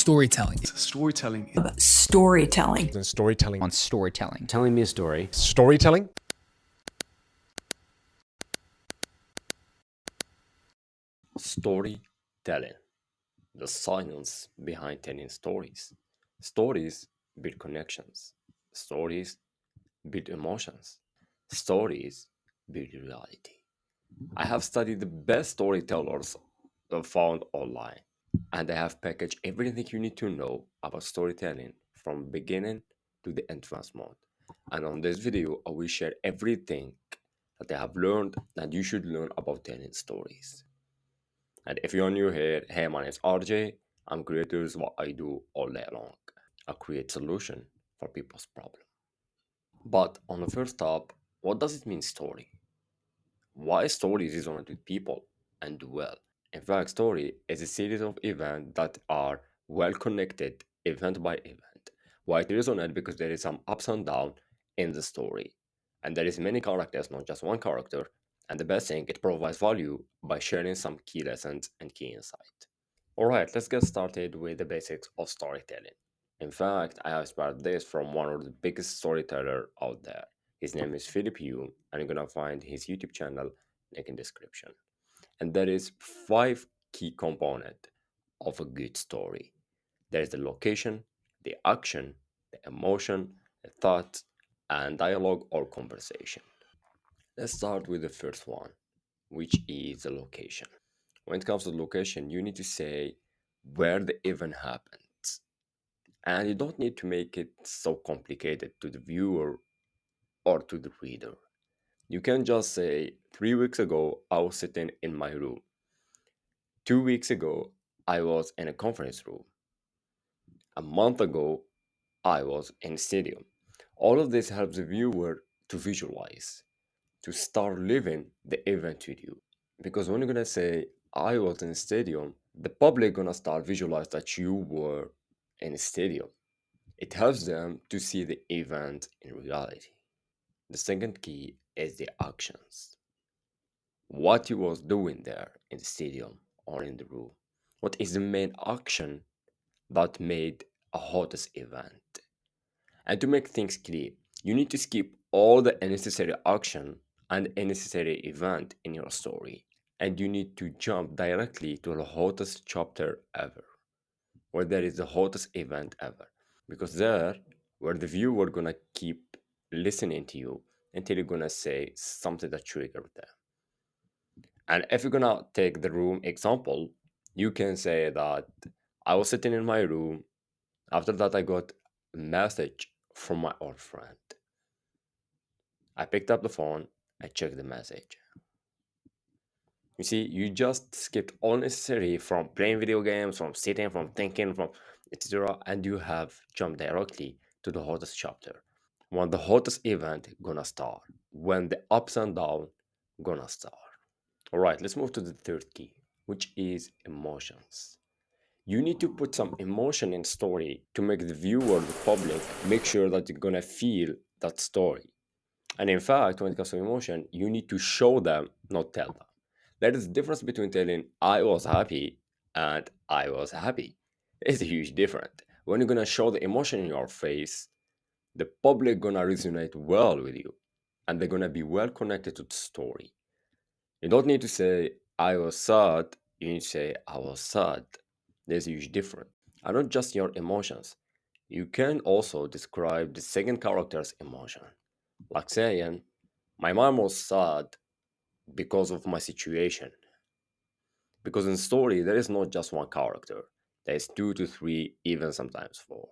storytelling. Storytelling. Storytelling. And storytelling. On storytelling. Telling me a story. Storytelling. Storytelling. The science behind telling stories. Stories build connections. Stories build emotions. Stories build reality. I have studied the best storytellers found online, and I have packaged everything you need to know about storytelling from beginning to the advanced mode. And on this video, I will share everything that I have learned and you should learn about telling stories. And if you're new here, hey, my name is RJ. I'm creators what I do all day long. I create solution for people's problem. But on the first stop, what does it mean story? Why stories resonate with people and do well? In fact, story is a series of events that are well connected event by event. Why it resonates? Because there is some ups and downs in the story. And there is many characters, not just one character. And the best thing, it provides value by sharing some key lessons and key insight. Alright, let's get started with the basics of storytelling. In fact, I have inspired this from one of the biggest storyteller out there. His name is Philip, and you're gonna find his YouTube channel link in description. And there is 5 key components of a good story. There is the location, the action, the emotion, the thought, and dialogue or conversation. Let's start with the first one, which is the location. When it comes to the location, you need to say where the event happens. And you don't need to make it so complicated to the viewer or to the reader. You can just say, 3 weeks ago, I was sitting in my room. 2 weeks ago, I was in a conference room. A month ago, I was in a stadium. All of this helps the viewer to visualize, to start living the event with you. Because when you're gonna say, I was in a stadium, the public gonna start visualize that you were in a stadium. It helps them to see the event in reality. The second key is the actions. What you was doing there in the stadium or in the room. What is the main action that made a hottest event? And to make things clear, you need to skip all the unnecessary action and unnecessary event in your story. And you need to jump directly to the hottest chapter ever, where there is the hottest event ever. Because there, where the viewer gonna keep listening to you until you're gonna say something that triggered them. And if you're gonna take the room example, you can say that I was sitting in my room. After that, I got a message from my old friend. I picked up the phone, I checked the message. You see, you just skipped all necessary from playing video games, from sitting, from thinking, from etc. And you have jumped directly to the hottest chapter. When the hottest event gonna start. When the ups and downs gonna start. Alright, let's move to the third key, which is emotions. You need to put some emotion in story to make the viewer, the public, make sure that they're gonna feel that story. And in fact, when it comes to emotion, you need to show them, not tell them. There is a difference between telling I was happy and I was happy. It's a huge difference. When you're gonna show the emotion in your face, the public gonna resonate well with you and they're gonna be well connected to the story. You don't need to say I was sad, you need to say I was sad. There's a huge difference. And not just your emotions. You can also describe the second character's emotion. Like saying, my mom was sad because of my situation. Because in story, there is not just one character. There is 2 to 3, even sometimes 4.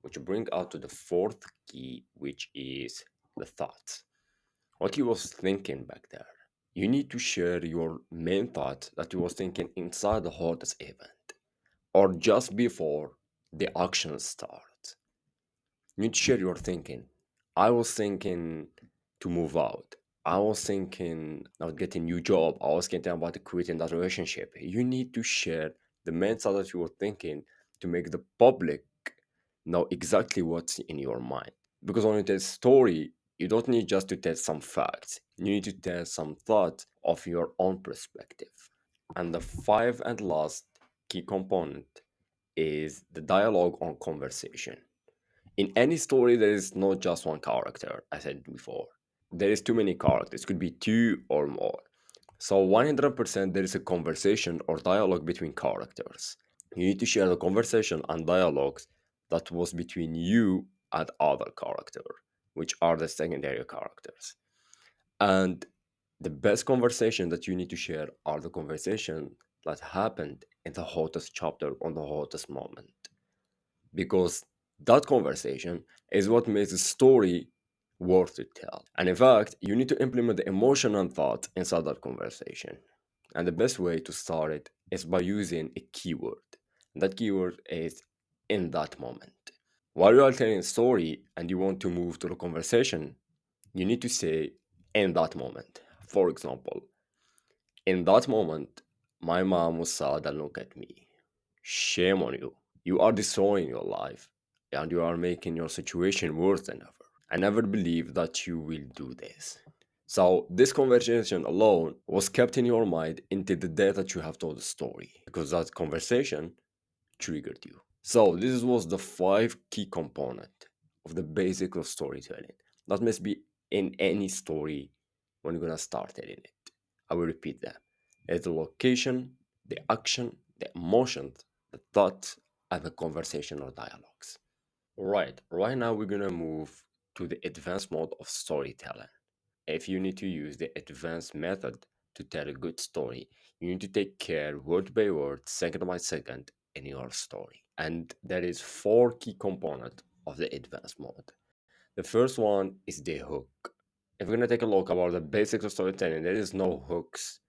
Which bring out to the fourth key, which is the thoughts. What you was thinking back there. You need to share your main thought that you was thinking inside the hottest event. Or just before the action starts. You need to share your thinking. I was thinking to move out. I was thinking about getting a new job. I was thinking about quitting that relationship. You need to share the main thought that you were thinking to make the public know exactly what's in your mind. Because when you tell a story, you don't need just to tell some facts. You need to tell some thought of your own perspective. And the 5th and last key component is the dialogue on conversation. In any story, there is not just one character, as I said before. There is too many characters, could be two or more. So 100% there is a conversation or dialogue between characters. You need to share the conversation and dialogues that was between you and other character, which are the secondary characters. And the best conversation that you need to share are the conversation that happened in the hottest chapter on the hottest moment. Because that conversation is what makes the story worth to tell. And in fact, you need to implement the emotion and thought inside that conversation. And the best way to start it is by using a keyword. That keyword is in that moment. While you are telling a story and you want to move to the conversation, you need to say in that moment. For example, in that moment, my mom was sad and looked at me. Shame on you. You are destroying your life and you are making your situation worse than ever. I never believed that you will do this. So, this conversation alone was kept in your mind until the day that you have told the story because that conversation triggered you. So, this was the five key component of the basic of storytelling. That must be in any story when you're gonna start telling it. I will repeat that. It's the location, the action, the emotions, the thoughts, and the conversation or dialogues. Right now we're gonna move to the advanced mode of storytelling. If you need to use the advanced method to tell a good story, you need to take care word by word, second by second in your story. And there is four key components of the advanced mode. The first one is the hook. If we're gonna take a look about the basics of storytelling, there is no hooks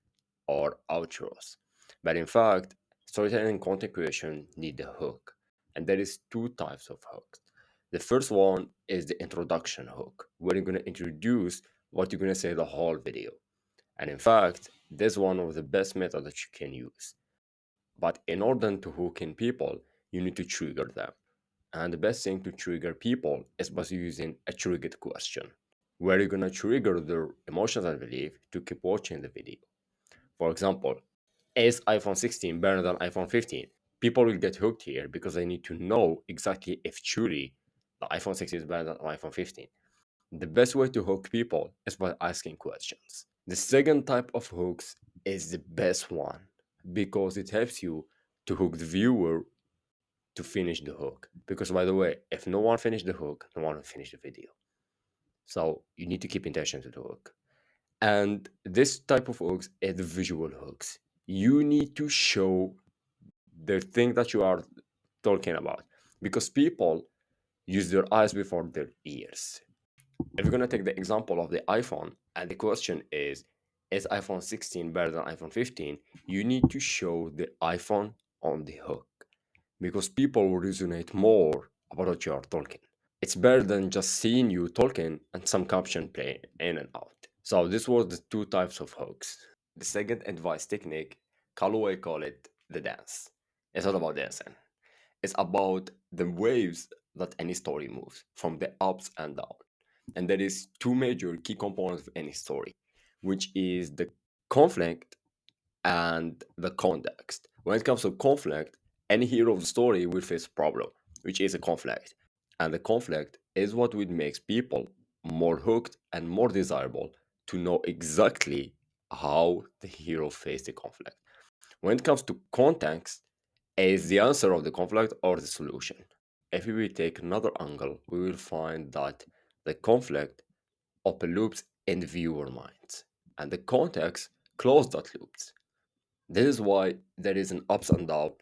or outros. But in fact, storytelling and content creation need a hook. And there is two types of hooks. The first one is the introduction hook, where you're going to introduce what you're going to say the whole video. And in fact, this is one of the best methods that you can use. But in order to hook in people, you need to trigger them. And the best thing to trigger people is by using a triggered question, where you're going to trigger their emotions and belief to keep watching the video. For example, is iPhone 16 better than iPhone 15? People will get hooked here because they need to know exactly if truly the iPhone 16 is better than iPhone 15. The best way to hook people is by asking questions. The second type of hooks is the best one because it helps you to hook the viewer to finish the hook. Because by the way, if no one finished the hook, no one will finish the video. So you need to keep intention to the hook. And this type of hooks is the visual hooks. You need to show the thing that you are talking about because people use their eyes before their ears. If you're going to take the example of the iPhone and the question is iPhone 16 better than iPhone 15? You need to show the iPhone on the hook because people will resonate more about what you are talking. It's better than just seeing you talking and some caption play in and out. So this was the two types of hooks. The second advice technique, Kallway call it the dance. It's not about dancing. It's about the waves that any story moves from the ups and down. And there is two major key components of any story, which is the conflict and the context. When it comes to conflict, any hero of the story will face a problem, which is a conflict. And the conflict is what would make people more hooked and more desirable to know exactly how the hero faced the conflict. When it comes to context, is the answer of the conflict or the solution. If we will take another angle, we will find that the conflict open loops in the viewer minds, and the context close that loops. This is why there is an ups and down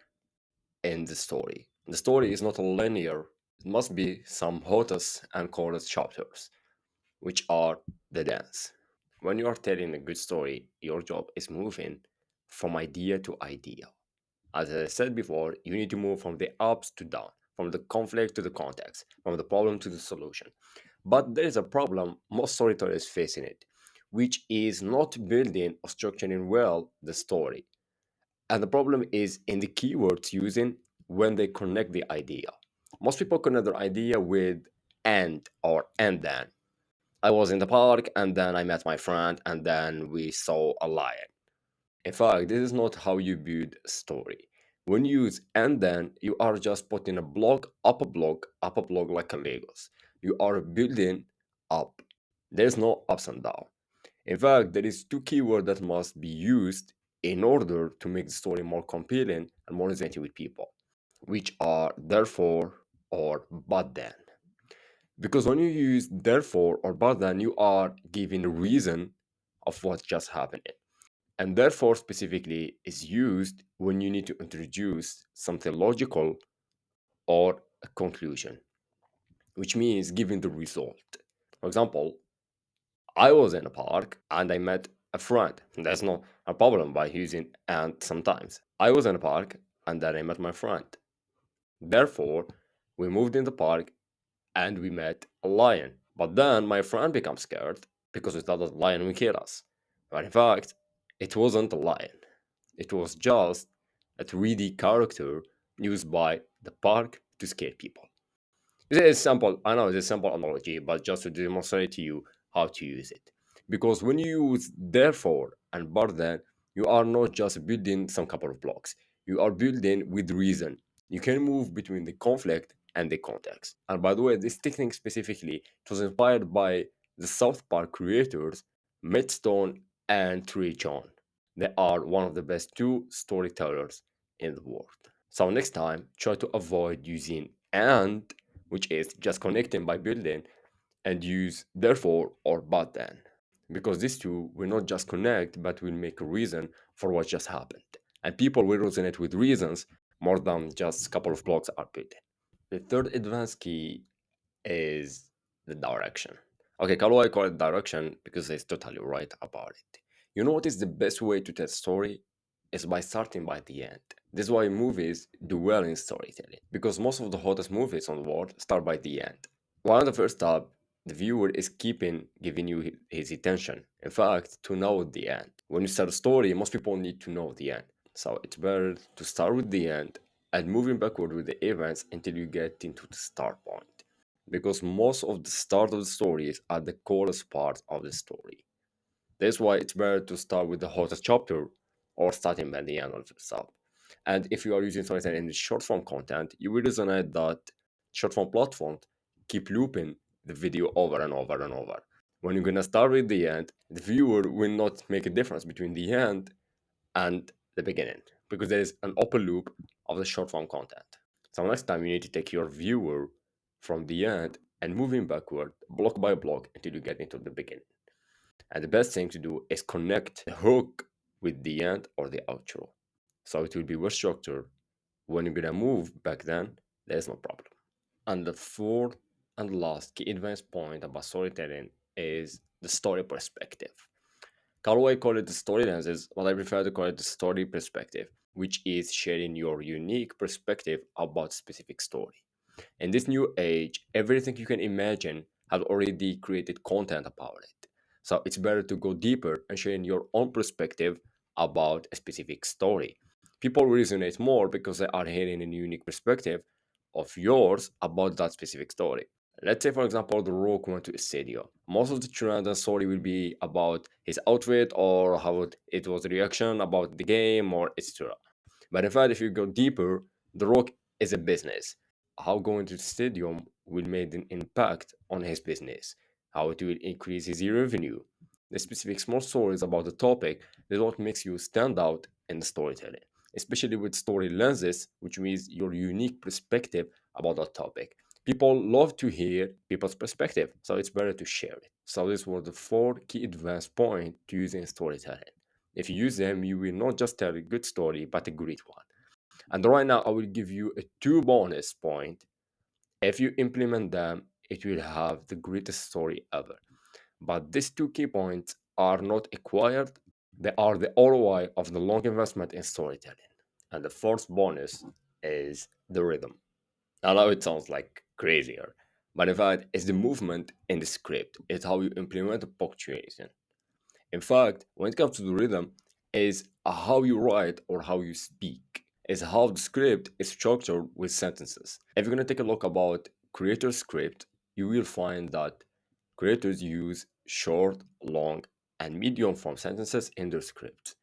in the story. The story is not linear. It must be some hottest and coldest chapters, which are the dance. When you are telling a good story, your job is moving from idea to idea. As I said before, you need to move from the ups to down, from the conflict to the context, from the problem to the solution. But there is a problem most storytellers facing it, which is not building or structuring well the story. And the problem is in the keywords using when they connect the idea. Most people connect their idea with and or and then. I was in the park and then I met my friend and then we saw a lion. In fact, this is not how you build a story. When you use and then, you are just putting a block up a block up a block like a Legos. You are building up. There's no ups and down. In fact, there is two keywords that must be used in order to make the story more compelling and more resonating with people, which are therefore or but then. Because when you use therefore or but then, you are giving a reason of what just happened. And therefore, specifically, is used when you need to introduce something logical or a conclusion, which means giving the result. For example, I was in a park and I met a friend. That's not a problem by using and sometimes. I was in a park and then I met my friend. Therefore, we moved in the park and we met a lion. But then my friend becomes scared because we thought that the lion would kill us. But in fact, it wasn't a lion. It was just a 3D character used by the park to scare people. It is simple. I know it's a simple analogy, but just to demonstrate to you how to use it. Because when you use therefore and but then, you are not just building some couple of blocks. You are building with reason. You can move between the conflict and the context. And by the way, this technique specifically, it was inspired by the South Park creators, Matt Stone and Trey John. They are one of the best two storytellers in the world. So next time, try to avoid using and, which is just connecting by building, and use therefore or but then. Because these two will not just connect, but will make a reason for what just happened. And people will resonate with reasons more than just a couple of blocks are built. The third advanced key is the direction. Okay, Kallway call it direction because he's totally right about it. You know what is the best way to tell story? Is by starting by the end. This is why movies do well in storytelling, because most of the hottest movies on the world start by the end. While on the first step, the viewer is keeping giving you his attention. In fact, to know the end. When you start a story, most people need to know the end. So it's better to start with the end and moving backward with the events until you get into the start point. Because most of the start of the stories are the coolest part of the story. That's why it's better to start with the hottest chapter or starting by the end of the stuff. And if you are using storytelling in the short form content, you will resonate that short form platforms keep looping the video over and over and over. When you're gonna start with the end, the viewer will not make a difference between the end and the beginning because there is an open loop of the short form content. So next time you need to take your viewer from the end and moving backward block by block until you get into the beginning. And the best thing to do is connect the hook with the end or the outro. So it will be well structured. When you're gonna move back then, there's no problem. And the fourth and last key advanced point about storytelling is the story perspective. Kallway called it the story lenses, but I prefer to call it the story perspective, which is sharing your unique perspective about specific story. In this new age, everything you can imagine has already created content about it. So it's better to go deeper and sharing your own perspective about a specific story. People resonate more because they are hearing a unique perspective of yours about that specific story. Let's say, for example, The Rock went to a stadium. Most of the trend and story will be about his outfit or how it was the reaction about the game or etc. But in fact, if you go deeper, The Rock is a business. How going to the stadium will make an impact on his business, how it will increase his revenue. The specific small stories about the topic is what makes you stand out in the storytelling, especially with story lenses, which means your unique perspective about that topic. People love to hear people's perspective, so it's better to share it. So these were the four key advanced points to use in storytelling. If you use them, you will not just tell a good story, but a great one. And right now, I will give you a two bonus point. If you implement them, it will have the greatest story ever. But these two key points are not acquired, they are the ROI of the long investment in storytelling. And the fourth bonus is the rhythm. I know it sounds like crazier, but in fact, it's the movement in the script. It's how you implement the punctuation. In fact, when it comes to the rhythm, is how you write or how you speak. Is how the script is structured with sentences. If you're gonna take a look about creator script, you will find that creators use short, long, and medium form sentences in their script.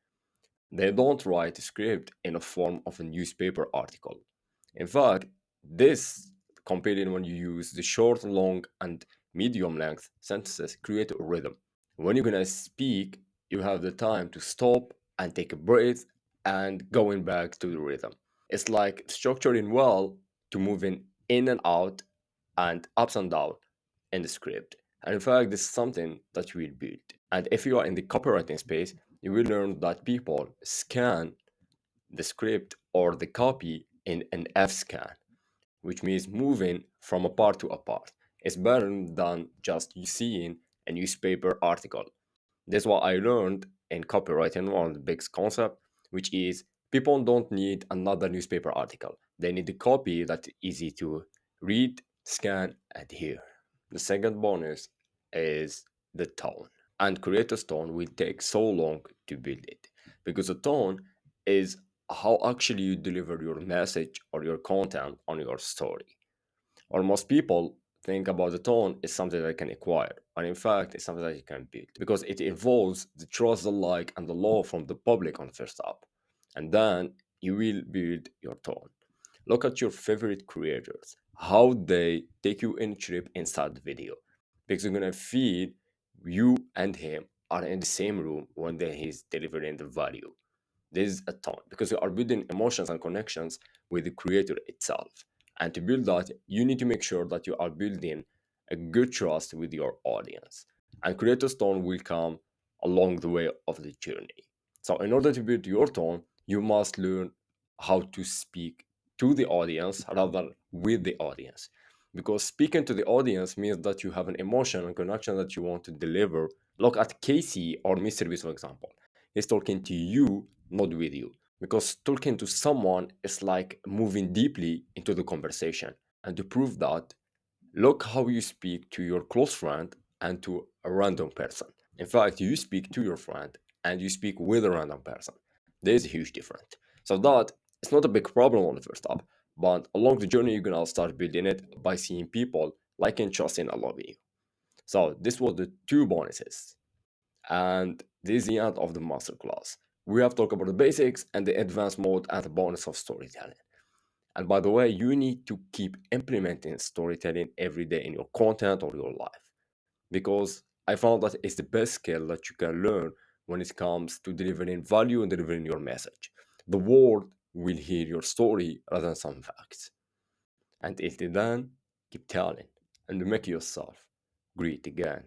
They don't write a script in a form of a newspaper article. In fact, this, comparing when you use the short, long, and medium length sentences, create a rhythm. When you're gonna speak, you have the time to stop and take a breath and going back to the rhythm. It's like structuring well to moving in and out and ups and down in the script. And in fact, this is something that you will build. And if you are in the copywriting space, you will learn that people scan the script or the copy in an F scan, which means moving from a part to a part. It's better than just seeing a newspaper article. That's what I learned in copywriting, one of the big concept, which is people don't need another newspaper article. They need a copy that's easy to read, scan, and hear. The second bonus is the tone. And creator's tone will take so long to build it because the tone is how actually you deliver your message or your content on your story. Or most people think about the tone is something that you can acquire, and in fact, it's something that you can build because it involves the trust, the like, and the love from the public on first up, and then you will build your tone. Look at your favorite creators, how they take you in a trip inside the video, because you're gonna feel you and him are in the same room when he's delivering the value. This is a ton because you are building emotions and connections with the creator itself. And to build that, you need to make sure that you are building a good trust with your audience. And creator's tone will come along the way of the journey. So, in order to build your tone, you must learn how to speak to the audience rather with the audience. Because speaking to the audience means that you have an emotion and connection that you want to deliver. Look at Casey or Mr. Beast, for example. He's talking to you, not with you. Because talking to someone is like moving deeply into the conversation. And to prove that, look how you speak to your close friend and to a random person. In fact, you speak to your friend and you speak with a random person. There's a huge difference. So that it's not a big problem on the first step, but along the journey you're gonna start building it by seeing people liking, trusting, and loving you. So this was the two bonuses. And this is the end of the masterclass. We have talked about the basics and the advanced mode and the bonus of storytelling. And by the way, you need to keep implementing storytelling every day in your content or your life because I found that it's the best skill that you can learn when it comes to delivering value and delivering your message. The world will hear your story rather than some facts. And until then, keep telling and make yourself great again.